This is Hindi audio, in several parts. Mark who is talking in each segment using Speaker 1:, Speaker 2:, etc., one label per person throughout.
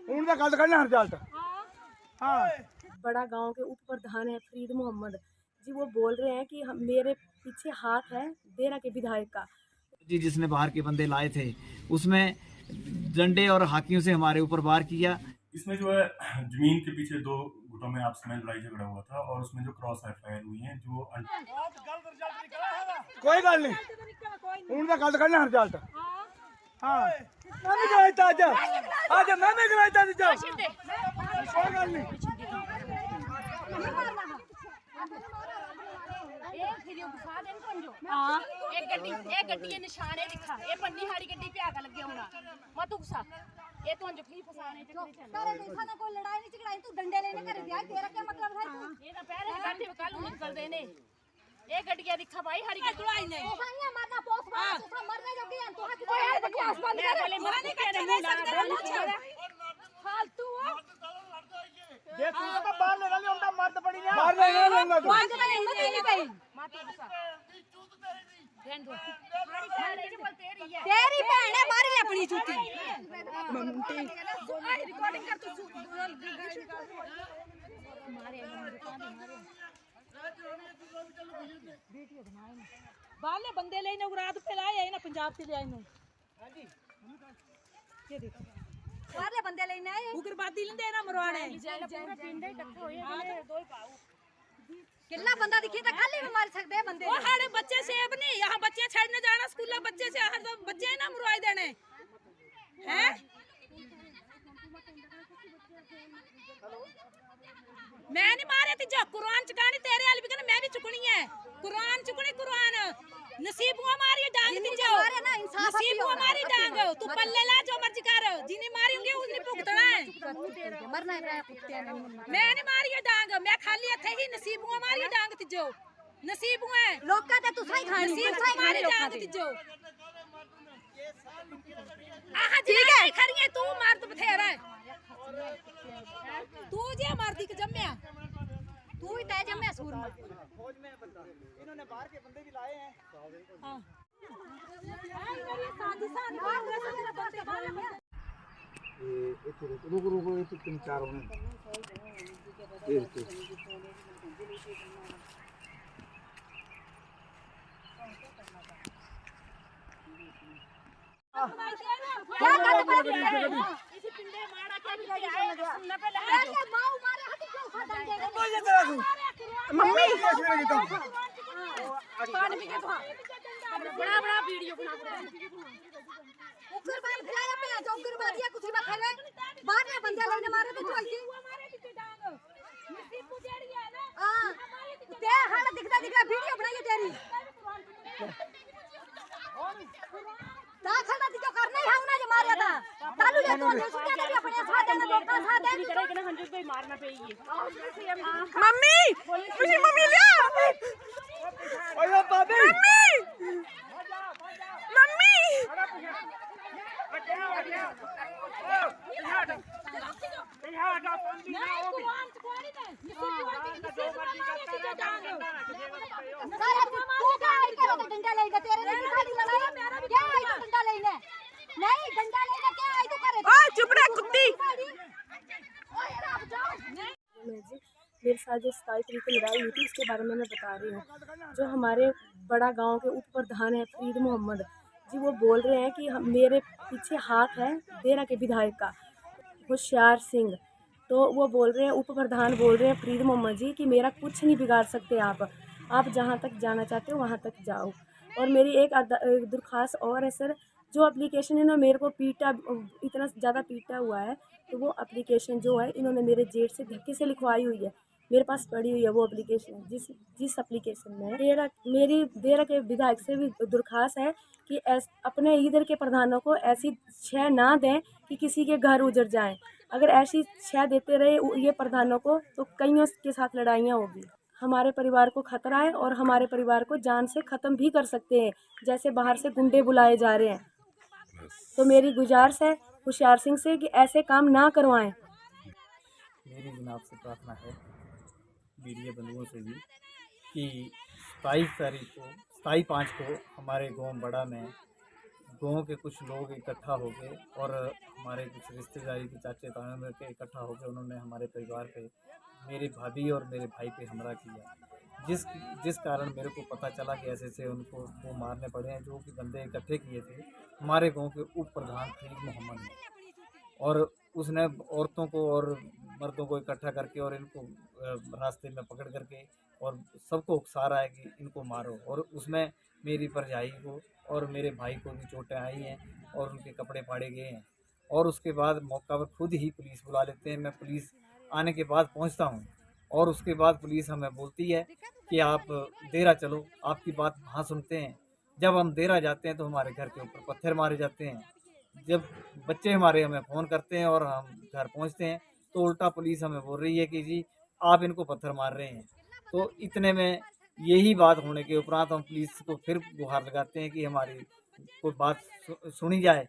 Speaker 1: उनका गल करना हर जालट। हाँ,
Speaker 2: बड़ा गांव के उप प्रधान है फरीद मोहम्मद जी, वो बोल रहे हैं कि मेरे पीछे हाथ है देरा के विधायक का
Speaker 3: जी, जिसने बाहर के बंदे लाए थे उसमें डंडे और हाकियों से हमारे ऊपर वार किया।
Speaker 4: इसमें जो है जमीन के पीछे दो गुटों में आपस में लड़ाई झगड़ा हुआ था और उसमें जो क्रॉस एफआईआर हुई है जो
Speaker 1: कोई गल नहीं, उनका गल करना हर जालट। हाँ, मैं भी कराता आज मैं भी कराता जाओ, कोई गल नहीं।
Speaker 5: एक गड्डी निशाने दिखा ये पन्नी हाड़ी गड्डी पे आगा लगे होना मत गुस्सा ये तो अंजो फिर फसाने करे देखा ना कोई लड़ाई नहीं झगड़ाई तू डंडे लेने कर दिया तेरा क्या मतलब है तू ये ना पहले बैठे कल निकल देने ये गड्डियां दिखा भाई हाड़ी गड्डी नहीं तो साइया मारना पोस मार तो मरने जोगी है तो हाथ को आसमान करे मारने का नहीं सकते फालतू
Speaker 1: ये तू तो बाहर निकल नहीं उनका मर्द पड़ी ना बाहर नहीं लेंगे तू
Speaker 5: मार के हिम्मत ही नहीं गई मत गुस्सा तेरी भैन है मारी ले अपनी जूती रिकॉर्डिंग कर तू मारे वीडियो बनाए बाले बंदे ले ने रात पे लाए है ना पंजाब से ले आए ने हां जी ये देखो बाले बंदे लेने आए उग्रवादी लेंदे ना मरवाने पूरा पिंड इकट्ठे होए ने दो ही पाऊ कितना बंदा दिखे तो खाली में मार सकते हैं बंदे ओ हाड़े बच्चे सेब नहीं यहां बच्चे छड़ने जाना स्कूल में बच्चे से हर बच्चे ना मुरवाई देने हैं मैं नहीं मारे थी जो कुरान चुकानी तेरे वाली भी कहना मैं भी चुकनी है कुरान चुकनी कुरान नसीबुआ मारी डांग थी जो नसीबुआ मारी डांग तू पल्ले ला जो मर्जी कर जिनी मारी होंगे उसने भुगतना है मरना है कुत्ते ने मैं नहीं मारी है डांग मैं खाली थे ही नसीबुआ मारी डांग थी जो नसीबुआ लोग कहते तू सही खानी नसीब सही मारी डांग थी जो आहा ठीक है खड़ी है तू मार तो बथेरा है तू जे मारती के जम्मया तू ही तय जम्मया सूर में
Speaker 1: फौज में बंदा इन्होंने बाहर के बंदे भी लाए हैं।
Speaker 5: हां ये शादी सान बाहर से मेरा बंदे बाहर में
Speaker 1: ये रुको ये तो तीन चार होने ये
Speaker 5: क्या गलत बात है इसी पिंडे मारा क्या भी सुनने पे लगा माऊ मारे हटी क्यों खा देंगे
Speaker 1: कोई ये करा मम्मी कैसे लगी तुम
Speaker 5: पानी पी के तो बड़ा बड़ा वीडियो बना ऊपर बाल खिलाया पे जो उग्रवादिया कुछ भी खेले बाहर में बंदे लेने मारे तो ऐसी हमारे पीछे डांग मिट्टी पुजेड़ी है ना हां ते हाल दिखता वीडियो बनाइए तेरी ता खड़ा दिखो करना ही हमने जो मारा था तालू ले तो जो क्या कर अपने साथ देना लोग का साथ दे करे कि 100 पे मारना पेगी
Speaker 2: मम्मी मुझे मम्मी ले
Speaker 1: ओए बाबी
Speaker 2: मम्मी मम्मी
Speaker 5: डंडा लेगा तेरे क्या आई तो डंडा लेने नहीं डंडा लेने क्या आई तो करे
Speaker 2: ओए चुप रह कुत्ती मेरे साथ जो 27 तारीख को लड़ाई हुई थी उसके बारे में मैं बता रही हूँ। जो हमारे बड़ा गांव के उप प्रधान है फरीद मोहम्मद जी, वो बोल रहे हैं कि मेरे पीछे हाथ है देरा के विधायक का होशियार सिंह। तो वो बोल रहे हैं, उप प्रधान बोल रहे हैं फरीद मोहम्मद जी कि मेरा कुछ नहीं बिगाड़ सकते आप जहाँ तक जाना चाहते हो वहाँ तक जाओ। और मेरी एक दरख्वास्त और है सर, जो एप्लीकेशन है ना मेरे को पीटा इतना ज़्यादा पीटा हुआ है, तो वो एप्लीकेशन जो है इन्होंने मेरे जेठ से धक्के से लिखवाई हुई है, मेरे पास पड़ी हुई है वो एप्लीकेशन। जिस एप्लीकेशन में मेरी देरा के विधायक से भी दरख्वास्त है कि अपने इधर के प्रधानों को ऐसी छह ना दें कि किसी के घर उजड़ जाएं। अगर ऐसी छह देते रहे ये प्रधानों को तो कईयों के साथ लड़ाइयाँ होगी। हमारे परिवार को खतरा है और हमारे परिवार को जान से ख़त्म भी कर सकते हैं, जैसे बाहर से गुंडे बुलाए जा रहे हैं। तो मेरी गुजारिश है होशियार सिंह से कि ऐसे काम ना करवाएं।
Speaker 3: मेरी जनाब से प्रार्थना है मीडिया बंधुओं से भी कि 27 तारीख को 27/5 को हमारे गांव बड़ा में गाँव के कुछ लोग इकट्ठा हो गए और हमारे कुछ रिश्तेदारी के चाचे ताए मिलकर इकट्ठा हो गए। उन्होंने हमारे परिवार पे, मेरी भाभी और मेरे भाई पे हमला किया, जिस कारण मेरे को पता चला कि ऐसे ऐसे उनको वो मारने पड़े हैं। जो कि बंदे इकट्ठे किए थे हमारे गांव के उप प्रधान फरीद मोहम्मद ने, और उसने औरतों को और मर्दों को इकट्ठा करके और इनको रास्ते में पकड़ करके और सबको उकसा रहा है कि इनको मारो। और उसमें मेरी भरजाई को और मेरे भाई को भी चोटें आई हैं और उनके कपड़े फाड़े गए हैं। और उसके बाद मौका पर खुद ही पुलिस बुला लेते हैं। मैं पुलिस आने के बाद पहुंचता हूं और उसके बाद पुलिस हमें बोलती है कि आप देरा चलो, आपकी बात वहाँ सुनते हैं। जब हम देरा जाते हैं तो हमारे घर के ऊपर पत्थर मारे जाते हैं। जब बच्चे हमारे हमें फ़ोन करते हैं और हम घर पहुंचते हैं तो उल्टा पुलिस हमें बोल रही है कि जी आप इनको पत्थर मार रहे हैं। तो इतने में यही बात होने के उपरांत हम पुलिस को फिर गुहार लगाते हैं कि हमारी कोई बात सुनी जाए।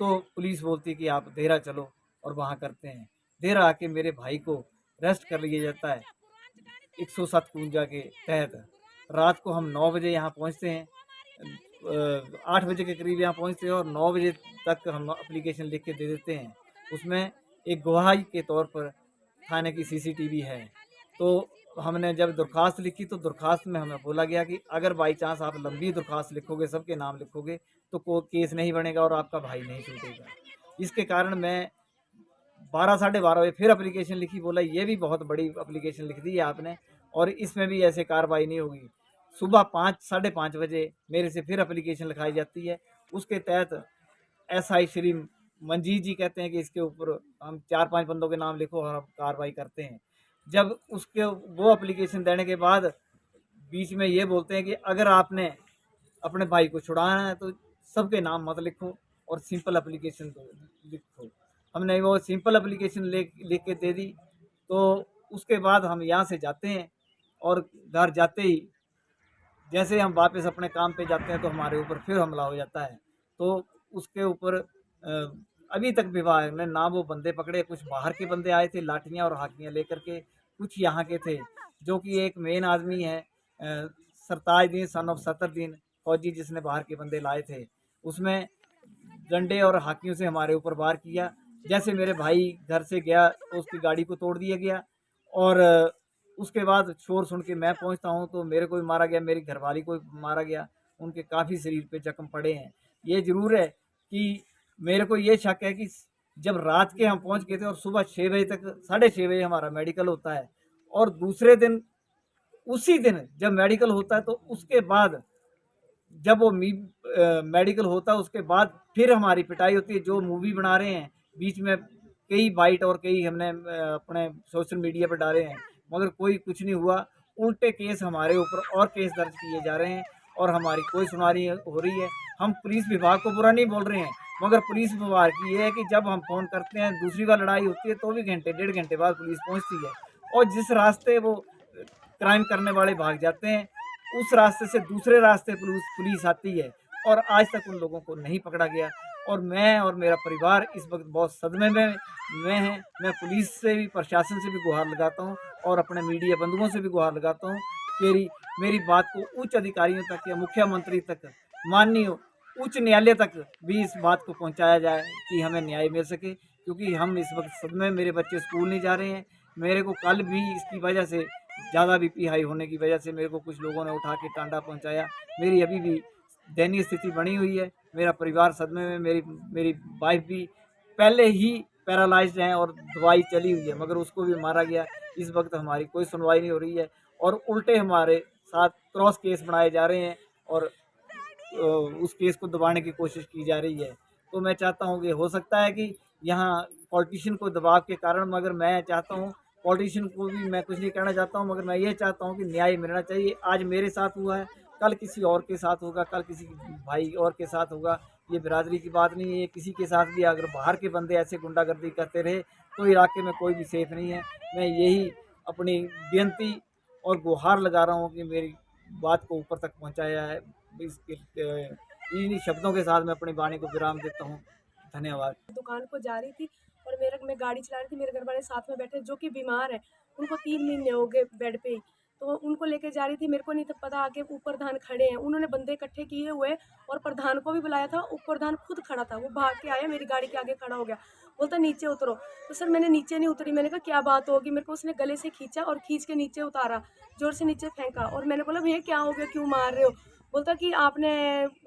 Speaker 3: तो पुलिस बोलती है कि आप देरा चलो और वहाँ करते हैं। देरा आके मेरे भाई को अरेस्ट कर लिया जाता है 107 खूंजा के तहत। रात को हम 9 बजे यहाँ पहुँचते हैं, 8 बजे के करीब यहाँ पहुँचते हैं और 9 बजे तक हम एप्लीकेशन लिख के दे देते हैं। उसमें एक गवाही के तौर पर थाने की CCTV है। तो हमने जब दरख्वास्त लिखी तो दरख्वास्त में हमें बोला गया कि अगर बाई चांस आप लंबी दरख्वास्त लिखोगे, सबके नाम लिखोगे, तो कोई केस नहीं बनेगा और आपका भाई नहीं छूटेगा। इसके कारण मैं 12 साढ़े 12 बजे फिर एप्लीकेशन लिखी। बोला ये भी बहुत बड़ी एप्लीकेशन लिख दी है आपने और इसमें भी ऐसे कार्रवाई नहीं होगी। सुबह 5 साढ़े 5 बजे मेरे से फिर एप्लीकेशन लिखाई जाती है। उसके तहत SI श्री मंजीत जी कहते हैं कि इसके ऊपर हम 4-5 बंदों के नाम लिखो और हम कार्रवाई करते हैं। जब उसके वो एप्लीकेशन देने के बाद बीच में ये बोलते हैं कि अगर आपने अपने भाई को छुड़ाना है तो सबके नाम मत लिखो और सिंपल एप्लीकेशन लिखो। हमने वो सिंपल एप्लीकेशन लिख के दे दी। तो उसके बाद हम यहाँ से जाते हैं और घर जाते ही जैसे हम वापस अपने काम पे जाते हैं तो हमारे ऊपर फिर हमला हो जाता है। तो उसके ऊपर अभी तक विभाग ने ना वो बंदे पकड़े, कुछ बाहर के बंदे आए थे लाठियाँ और हाकियाँ लेकर के, कुछ यहाँ के थे। जो कि एक मेन आदमी है सरताजदीन सन ऑफ सतरदीन फौजी, जिसने बाहर के बंदे लाए थे, उसमें डंडे और हाकियों से हमारे ऊपर वार किया। जैसे मेरे भाई घर से गया तो उसकी गाड़ी को तोड़ दिया गया और उसके बाद शोर सुन के मैं पहुंचता हूं तो मेरे को भी मारा गया, मेरी घरवाली को भी मारा गया। उनके काफ़ी शरीर पे जख्म पड़े हैं। ये ज़रूर है कि मेरे को ये शक है कि जब रात के हम पहुंच गए थे और सुबह 6 बजे तक, 6:30 बजे हमारा मेडिकल होता है और दूसरे दिन उसी दिन जब मेडिकल होता है तो उसके बाद जब वो मेडिकल होता है उसके बाद फिर हमारी पिटाई होती है। जो मूवी बना रहे हैं बीच में कई बाइट और कई हमने अपने सोशल मीडिया पर डाले हैं, मगर कोई कुछ नहीं हुआ। उल्टे केस हमारे ऊपर और केस दर्ज किए जा रहे हैं और हमारी कोई सुनवाई हो रही है। हम पुलिस विभाग को बुरा नहीं बोल रहे हैं, मगर पुलिस विभाग की ये है कि जब हम फ़ोन करते हैं, दूसरी बार लड़ाई होती है तो भी घंटे 1.5 घंटे बाद पुलिस पहुंचती है और जिस रास्ते वो क्राइम करने वाले भाग जाते हैं उस रास्ते से दूसरे रास्ते पुलिस आती है और आज तक उन लोगों को नहीं पकड़ा गया। और मैं और मेरा परिवार इस वक्त बहुत सदमे में हैं। मैं पुलिस से भी, प्रशासन से भी गुहार लगाता हूं और अपने मीडिया बंधुओं से भी गुहार लगाता हूं कि मेरी बात को उच्च अधिकारियों तक या मुख्यमंत्री तक, माननीय उच्च न्यायालय तक भी इस बात को पहुंचाया जाए कि हमें न्याय मिल सके। क्योंकि हम इस वक्त सदमे में, मेरे बच्चे स्कूल नहीं जा रहे हैं। मेरे को कल भी इसकी वजह से ज़्यादा BP हाई होने की वजह से मेरे को कुछ लोगों ने उठा के टांडा पहुंचाया। मेरी अभी भी दयनीय स्थिति बनी हुई है। मेरा परिवार सदमे में, मेरी वाइफ भी पहले ही पैरालाइज्ड हैं और दवाई चली हुई है, मगर उसको भी मारा गया। इस वक्त हमारी कोई सुनवाई नहीं हो रही है और उल्टे हमारे साथ क्रॉस केस बनाए जा रहे हैं और उस केस को दबाने की कोशिश की जा रही है। तो मैं चाहता हूँ कि हो सकता है कि यहाँ पॉलिटिशियन को दबाव के कारण, मगर मैं चाहता हूँ पॉलिटिशियन को भी मैं कुछ नहीं कहना चाहता हूँ, मगर मैं ये चाहता हूँ कि न्याय मिलना चाहिए। आज मेरे साथ हुआ है, कल किसी और के साथ होगा, कल किसी भाई और के साथ होगा। ये बिरादरी की बात नहीं है, किसी के साथ भी अगर बाहर के बंदे ऐसे गुंडागर्दी करते रहे तो इलाके में कोई भी सेफ नहीं है। मैं यही अपनी बेनती और गुहार लगा रहा हूँ कि मेरी बात को ऊपर तक पहुँचाया है। इन्हीं शब्दों के साथ मैं अपनी वाणी को विराम देता हूँ। धन्यवाद।
Speaker 2: दुकान को जा रही थी और मैं गाड़ी चला रही थी, मेरे घर वाले साथ में बैठे जो कि बीमार है, उनको 3 महीने हो गए बेड पे ही। तो उनको लेके जा रही थी। मेरे को नहीं था पता आगे उप प्रधान खड़े हैं, उन्होंने बंदे इकट्ठे किए हुए और प्रधान को भी बुलाया था। उप प्रधान खुद खड़ा था, वो भाग के आया, मेरी गाड़ी के आगे खड़ा हो गया, बोलता नीचे उतरो। तो सर मैंने नीचे नहीं उतरी। मैंने कहा क्या बात होगी। मेरे को उसने गले से खींचा और खींच के नीचे उतारा, जोर से नीचे फेंका। और मैंने बोला भैया क्या हो गया, क्यों मार रहे हो। बोलता कि आपने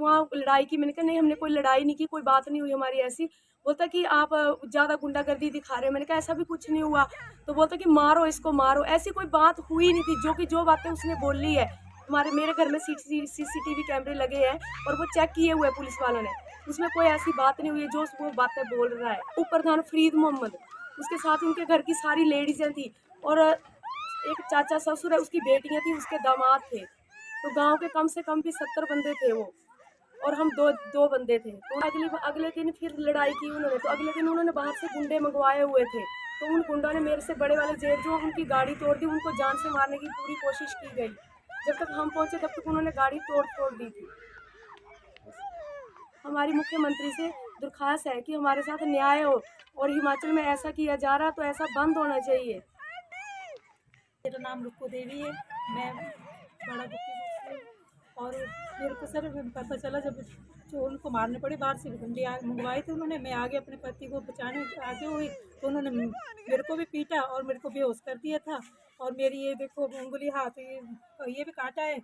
Speaker 2: वहाँ लड़ाई की। मैंने कहा नहीं हमने कोई लड़ाई नहीं की, कोई बात नहीं हुई हमारी ऐसी। बोलता कि आप ज़्यादा गुंडागर्दी दिखा रहे हो। मैंने कहा ऐसा भी कुछ नहीं हुआ। तो बोलता कि मारो इसको मारो। ऐसी कोई बात हुई नहीं थी। जो बातें उसने बोली है, मेरे घर में CCTV कैमरे लगे हैं और वो चेक किए हुए पुलिस वालों ने, उसमें कोई ऐसी बात नहीं हुई है जो वो बातें बोल रहा है। उप प्रधान फरीद मोहम्मद, उसके साथ उनके घर की सारी लेडीजें थी और एक चाचा ससुर है, उसकी बेटियां थी, उसके दामाद थे। तो गांव के कम से कम भी 70 बंदे थे वो, और हम दो बंदे थे। तो अगले दिन फिर लड़ाई की उन्होंने। तो अगले दिन उन्होंने बाहर से गुंडे मंगवाए हुए थे। तो उन गुंडों ने मेरे से बड़े वाले जेठ जो उनकी गाड़ी तोड़ दी, उनको जान से मारने की पूरी कोशिश की गई। जब तक हम पहुंचे तब तक उन्होंने गाड़ी तोड़ दी थी। हमारी मुख्यमंत्री से दरख्वास्त है कि हमारे साथ न्याय हो और हिमाचल में ऐसा किया जा रहा तो ऐसा बंद होना चाहिए।
Speaker 5: मेरा नाम रुक्को देवी है, मैं बड़ा दुखी हूँ। और मेरे को सर पता चला जब जो उनको मारने पड़े, बाहर से गुंडे मंगवाए थे उन्होंने। मैं आगे अपने पति को बचाने आगे हुई तो उन्होंने मेरे को भी पीटा और मेरे को बेहोश कर दिया था। और मेरी ये देखो उंगली हाथ ये भी काटा है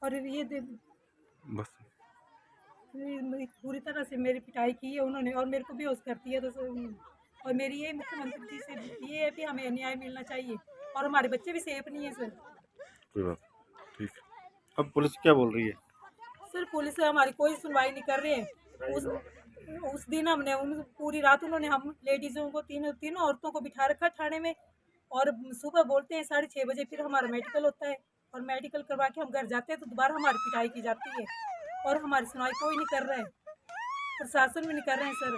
Speaker 5: और ये
Speaker 4: बस
Speaker 5: पूरी तरह से मेरी पिटाई की है उन्होंने और मेरे को बेहोश कर दिया। तो और मेरी ये मुख्यमंत्री जी से ये है कि हमें न्याय मिलना चाहिए और हमारे बच्चे भी सेफ नहीं है सर।
Speaker 6: कोई बात ठीक। अब पुलिस क्या बोल रही है?
Speaker 5: सर पुलिस हमारी कोई सुनवाई नहीं कर रहे हैं। उस दिन हमने पूरी रात उन्होंने हम लेडीज़ों को तीनों औरतों को बिठा रखा थाने में। और सुबह बोलते हैं 6:30 बजे फिर हमारा मेडिकल होता है और मेडिकल करवा के हम घर जाते हैं तो दोबारा हमारी पिटाई की जाती है और हमारी सुनवाई कोई नहीं कर रहा है, प्रशासन भी नहीं कर रहे हैं सर।